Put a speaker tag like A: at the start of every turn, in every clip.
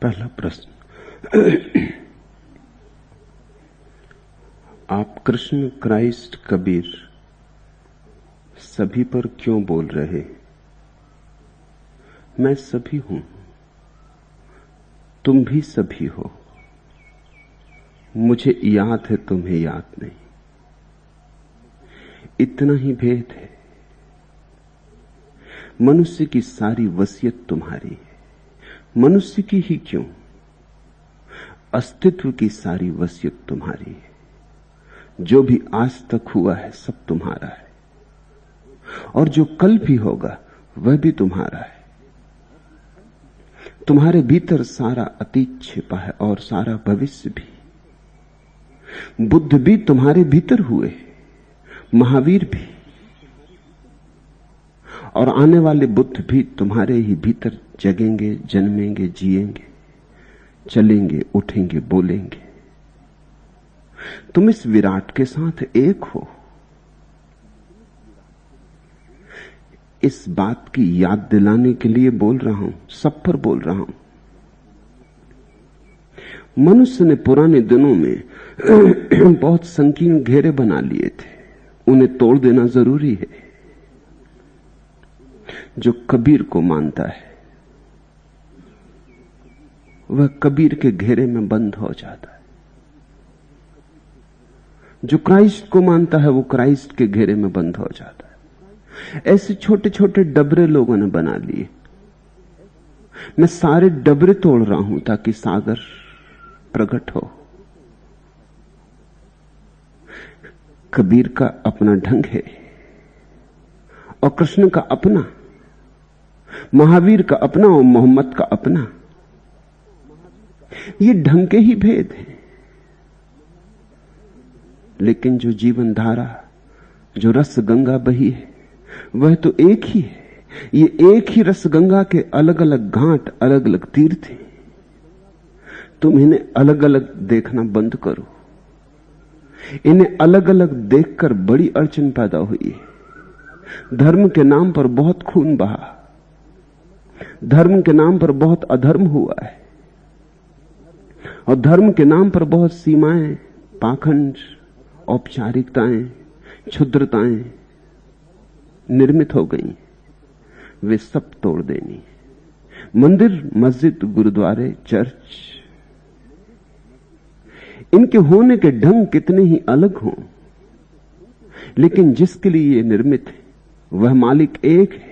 A: पहला प्रश्न, आप कृष्ण, क्राइस्ट, कबीर सभी पर क्यों बोल रहे? मैं सभी हूं, तुम भी सभी हो। मुझे याद है, तुम्हें याद नहीं। इतना ही भेद है। मनुष्य की सारी वसीयत तुम्हारी है। मनुष्य की ही क्यों, अस्तित्व की सारी वसीयत तुम्हारी है। जो भी आज तक हुआ है सब तुम्हारा है, और जो कल भी होगा वह भी तुम्हारा है। तुम्हारे भीतर सारा अतीत छिपा है और सारा भविष्य भी। बुद्ध भी तुम्हारे भीतर हुए, महावीर भी, और आने वाले बुद्ध भी तुम्हारे ही भीतर जगेंगे, जन्मेंगे, जिएंगे, चलेंगे, उठेंगे, बोलेंगे। तुम इस विराट के साथ एक हो। इस बात की याद दिलाने के लिए बोल रहा हूं, सब पर बोल रहा हूं। मनुष्य ने पुराने दिनों में बहुत संकीर्ण घेरे बना लिए थे, उन्हें तोड़ देना जरूरी है। जो कबीर को मानता है वह कबीर के घेरे में बंद हो जाता है। जो क्राइस्ट को मानता है वो क्राइस्ट के घेरे में बंद हो जाता है। ऐसे छोटे छोटे डबरे लोगों ने बना लिए। मैं सारे डबरे तोड़ रहा हूं ताकि सागर प्रकट हो। कबीर का अपना ढंग है और कृष्ण का अपना, महावीर का अपना और मोहम्मद का अपना। ये ढंग के ही भेद हैं, लेकिन जो जीवन धारा, जो रस गंगा बही है वह तो एक ही है। ये एक ही रस गंगा के अलग अलग घाट, अलग अलग तीर्थ हैं। तुम इन्हें अलग अलग देखना बंद करो। इन्हें अलग अलग देखकर बड़ी अड़चन पैदा हुई है। धर्म के नाम पर बहुत खून बहा, धर्म के नाम पर बहुत अधर्म हुआ है, और धर्म के नाम पर बहुत सीमाएं, पाखंड, औपचारिकताएं, क्षुद्रताएं निर्मित हो गई। वे सब तोड़ देनी। मंदिर, मस्जिद, गुरुद्वारे, चर्च, इनके होने के ढंग कितने ही अलग हों, लेकिन जिसके लिए ये निर्मित है वह मालिक एक है।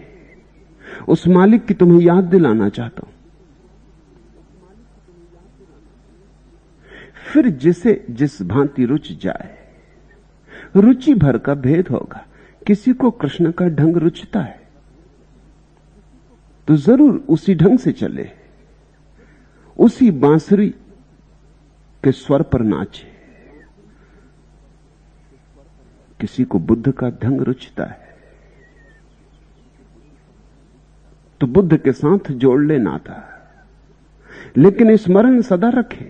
A: उस मालिक की तुम्हें याद दिलाना चाहता हूं। फिर जिसे जिस भांति रुच जाए, रुचि भर का भेद होगा। किसी को कृष्ण का ढंग रुचता है तो जरूर उसी ढंग से चले, उसी बांसुरी के स्वर पर नाचे। किसी को बुद्ध का ढंग रुचता है तो बुद्ध के साथ जोड़ ले नाता, लेकिन स्मरण सदा रखे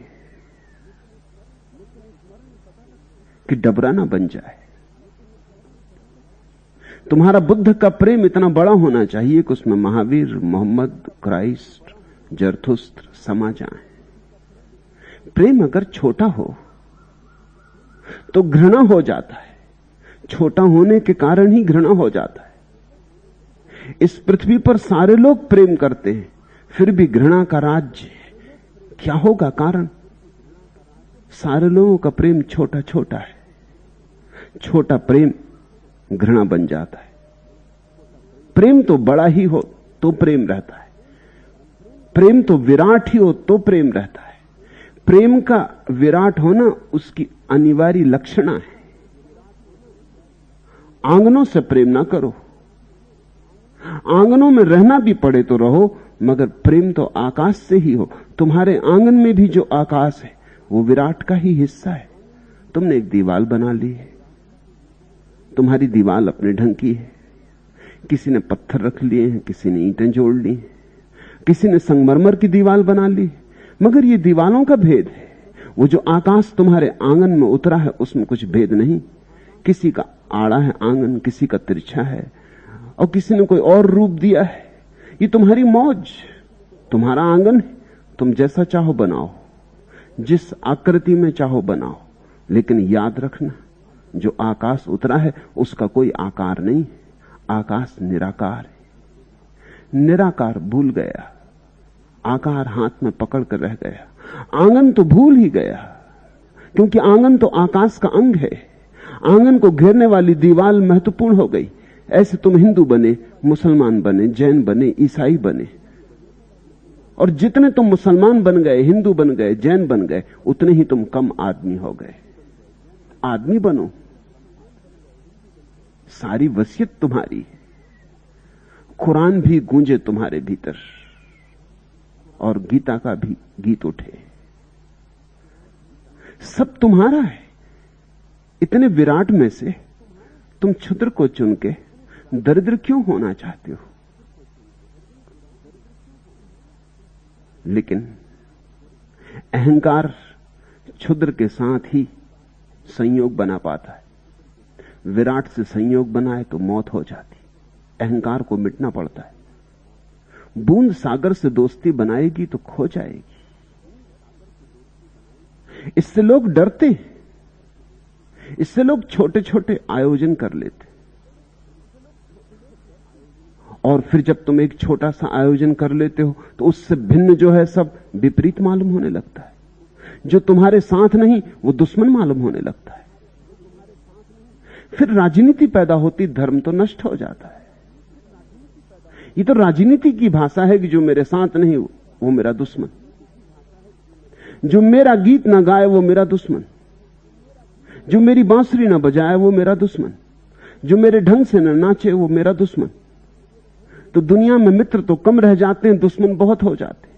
A: कि डबरा ना बन जाए। तुम्हारा बुद्ध का प्रेम इतना बड़ा होना चाहिए कि उसमें महावीर, मोहम्मद, क्राइस्ट, जरथुस्त्र समा जाए। प्रेम अगर छोटा हो तो घृणा हो जाता है। छोटा होने के कारण ही घृणा हो जाता है। इस पृथ्वी पर सारे लोग प्रेम करते हैं, फिर भी घृणा का राज्य क्या होगा? कारण सारे लोगों का प्रेम छोटा छोटा है। छोटा प्रेम घृणा बन जाता है। प्रेम तो बड़ा ही हो तो प्रेम रहता है। प्रेम तो विराट ही हो तो प्रेम रहता है। प्रेम का विराट होना उसकी अनिवार्य लक्षणा है। आंगनों से प्रेम ना करो। आंगनों में रहना भी पड़े तो रहो, मगर प्रेम तो आकाश से ही हो। तुम्हारे आंगन में भी जो आकाश है वो विराट का ही हिस्सा है। तुमने एक दीवार बना ली है, तुम्हारी दीवार अपने ढंग की है। किसी ने पत्थर रख लिए हैं, किसी ने ईंटें जोड़ ली, किसी ने संगमरमर की दीवार बना ली, मगर ये दीवारों का भेद है। वो जो आकाश तुम्हारे आंगन में उतरा है उसमें कुछ भेद नहीं। किसी का आड़ा है आंगन, किसी का तिरछा है, और किसी ने कोई और रूप दिया है। ये तुम्हारी मौज, तुम्हारा आंगन है, तुम जैसा चाहो बनाओ, जिस आकृति में चाहो बनाओ, लेकिन याद रखना जो आकाश उतरा है उसका कोई आकार नहीं, आकाश निराकार है। निराकार भूल गया, आकार हाथ में पकड़ कर रह गया। आंगन तो भूल ही गया, क्योंकि आंगन तो आकाश का अंग है। आंगन को घेरने वाली दीवार महत्वपूर्ण हो गई। ऐसे तुम हिंदू बने, मुसलमान बने, जैन बने, ईसाई बने, और जितने तुम मुसलमान बन गए, हिंदू बन गए, जैन बन गए, उतने ही तुम कम आदमी हो गए। आदमी बनो, सारी वसीयत तुम्हारी, कुरान भी गूंजे तुम्हारे भीतर और गीता का भी गीत उठे, सब तुम्हारा है। इतने विराट में से तुम क्षुद्र को चुन के दरिद्र क्यों होना चाहते हो? लेकिन अहंकार क्षुद्र के साथ ही संयोग बना पाता है। विराट से संयोग बनाए तो मौत हो जाती, अहंकार को मिटना पड़ता है। बूंद सागर से दोस्ती बनाएगी तो खो जाएगी। इससे लोग डरते हैं, इससे लोग छोटे छोटे आयोजन कर लेते, और फिर जब तुम एक छोटा सा आयोजन कर लेते हो तो उससे भिन्न जो है सब विपरीत मालूम होने लगता है। जो तुम्हारे साथ नहीं वो दुश्मन मालूम होने लगता है। फिर राजनीति पैदा होती, धर्म तो नष्ट हो जाता है। ये तो राजनीति की भाषा है कि जो मेरे साथ नहीं वो मेरा दुश्मन, जो मेरा गीत ना गाए वो मेरा दुश्मन, जो मेरी बांसुरी ना बजाए वो मेरा दुश्मन, जो मेरे ढंग से ना नाचे वो मेरा दुश्मन। तो दुनिया में मित्र तो कम रह जाते हैं, दुश्मन बहुत हो जाते हैं।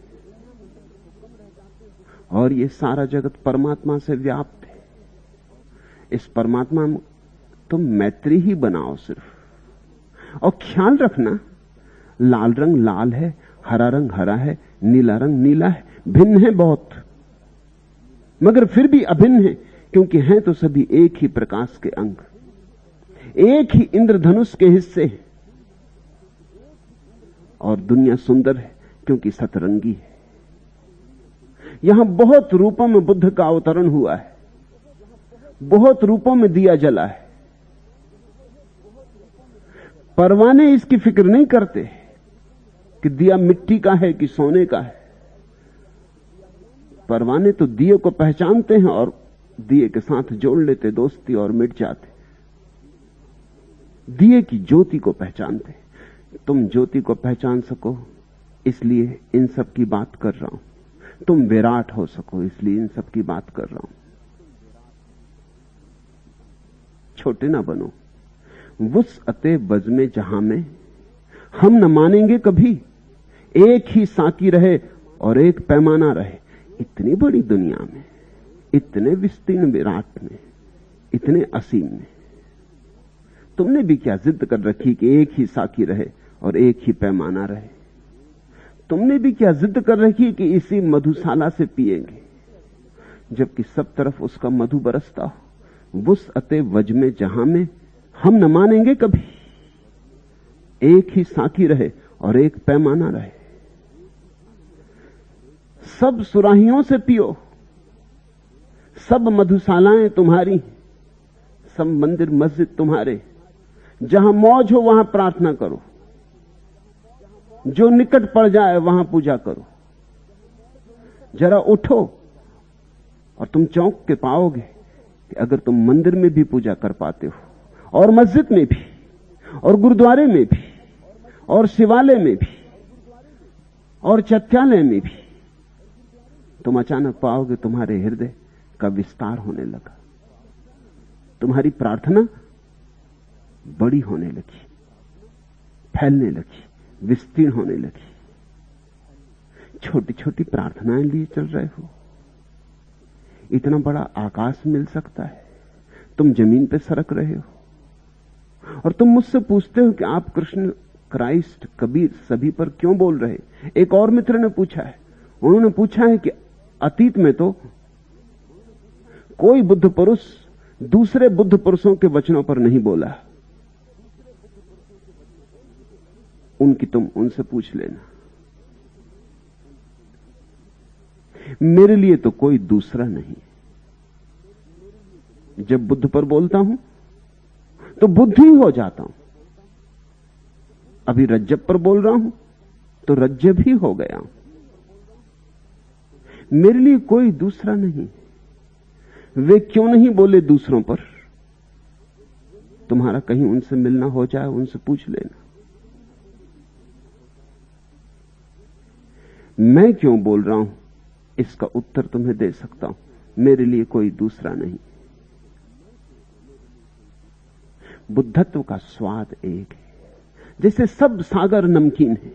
A: और ये सारा जगत परमात्मा से व्याप्त है। इस परमात्मा में तुम मैत्री ही बनाओ सिर्फ। और ख्याल रखना, लाल रंग लाल है, हरा रंग हरा है, नीला रंग नीला है, भिन्न है बहुत, मगर फिर भी अभिन्न है, क्योंकि हैं तो सभी एक ही प्रकाश के अंग, एक ही इंद्रधनुष के हिस्से हैं। और दुनिया सुंदर है क्योंकि सतरंगी है। यहां बहुत रूपों में बुद्ध का अवतरण हुआ है, बहुत रूपों में दिया जला है। परवाने इसकी फिक्र नहीं करते कि दिया मिट्टी का है कि सोने का है। परवाने तो दिए को पहचानते हैं और दिए के साथ जोड़ लेते दोस्ती और मिट जाते। दिए की ज्योति को पहचानते। तुम ज्योति को पहचान सको इसलिए इन सब की बात कर रहा हूं, तुम विराट हो सको इसलिए इन सब की बात कर रहा हूं। छोटे ना बनो। वुसअते बज़ में जहां में हम न मानेंगे कभी, एक ही साकी रहे और एक पैमाना रहे। इतनी बड़ी दुनिया में, इतने विस्तीर्ण विराट में, इतने असीम में तुमने भी क्या जिद कर रखी कि एक ही साकी रहे और एक ही पैमाना रहे? तुमने भी क्या जिद कर रखी कि इसी मधुशाला से पिएंगे, जबकि सब तरफ उसका मधु बरसता हो। वुसअते वज में जहां में हम न मानेंगे कभी, एक ही साकी रहे और एक पैमाना रहे। सब सुराहियों से पियो, सब मधुशालाएं तुम्हारी, सब मंदिर मस्जिद तुम्हारे। जहां मौज हो वहां प्रार्थना करो, जो निकट पड़ जाए वहां पूजा करो। जरा उठो और तुम चौंक के पाओगे कि अगर तुम मंदिर में भी पूजा कर पाते हो और मस्जिद में भी और गुरुद्वारे में भी और शिवालय में भी और चैत्यालय में भी, तुम अचानक पाओगे तुम्हारे हृदय का विस्तार होने लगा। तुम्हारी प्रार्थना बड़ी होने लगी, फैलने लगी, विस्तीर्ण होने लगी। छोटी छोटी प्रार्थनाएं लिए चल रहे हो, इतना बड़ा आकाश मिल सकता है, तुम जमीन पे सरक रहे हो। और तुम मुझसे पूछते हो कि आप कृष्ण, क्राइस्ट, कबीर सभी पर क्यों बोल रहे? एक और मित्र ने पूछा है, उन्होंने पूछा है कि अतीत में तो कोई बुद्ध पुरुष दूसरे बुद्ध पुरुषों के वचनों पर नहीं बोला, उनकी तुम उनसे पूछ लेना। मेरे लिए तो कोई दूसरा नहीं। जब बुद्ध पर बोलता हूं तो बुद्ध ही हो जाता हूं। अभी रज्जब पर बोल रहा हूं तो रज्जब ही हो गया हूं। मेरे लिए कोई दूसरा नहीं। वे क्यों नहीं बोले दूसरों पर? तुम्हारा कहीं उनसे मिलना हो जाए, उनसे पूछ लेना। मैं क्यों बोल रहा हूं, इसका उत्तर तुम्हें दे सकता हूं। मेरे लिए कोई दूसरा नहीं। बुद्धत्व का स्वाद एक है। जैसे सब सागर नमकीन है,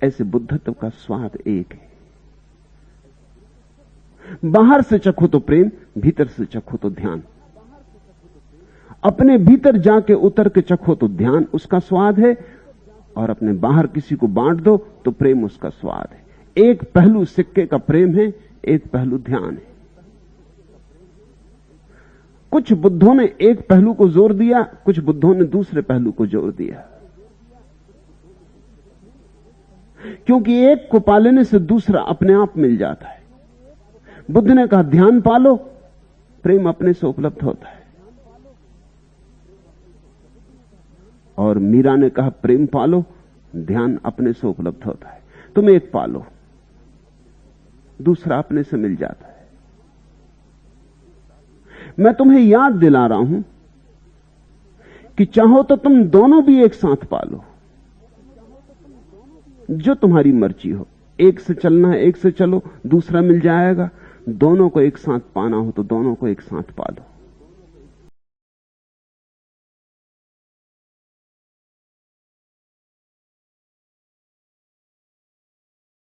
A: ऐसे बुद्धत्व का स्वाद एक है। बाहर से चखो तो प्रेम, भीतर से चखो तो ध्यान। अपने भीतर जाके उतर के चखो तो ध्यान उसका स्वाद है, और अपने बाहर किसी को बांट दो तो प्रेम उसका स्वाद है। एक पहलू सिक्के का प्रेम है, एक पहलू ध्यान है। कुछ बुद्धों ने एक पहलू को जोर दिया, कुछ बुद्धों ने दूसरे पहलू को जोर दिया, क्योंकि एक को पालेने से दूसरा अपने आप मिल जाता है। बुद्ध ने कहा ध्यान पालो, प्रेम अपने से उपलब्ध होता है। और मीरा ने कहा प्रेम पालो, ध्यान अपने से उपलब्ध होता है। तुम एक पालो, दूसरा अपने से मिल जाता है। मैं तुम्हें याद दिला रहा हूं कि चाहो तो तुम दोनों भी एक साथ पालो, जो तुम्हारी मर्जी हो। एक से चलना है, एक से चलो, दूसरा मिल जाएगा। दोनों को एक साथ पाना हो तो दोनों को एक साथ पालो।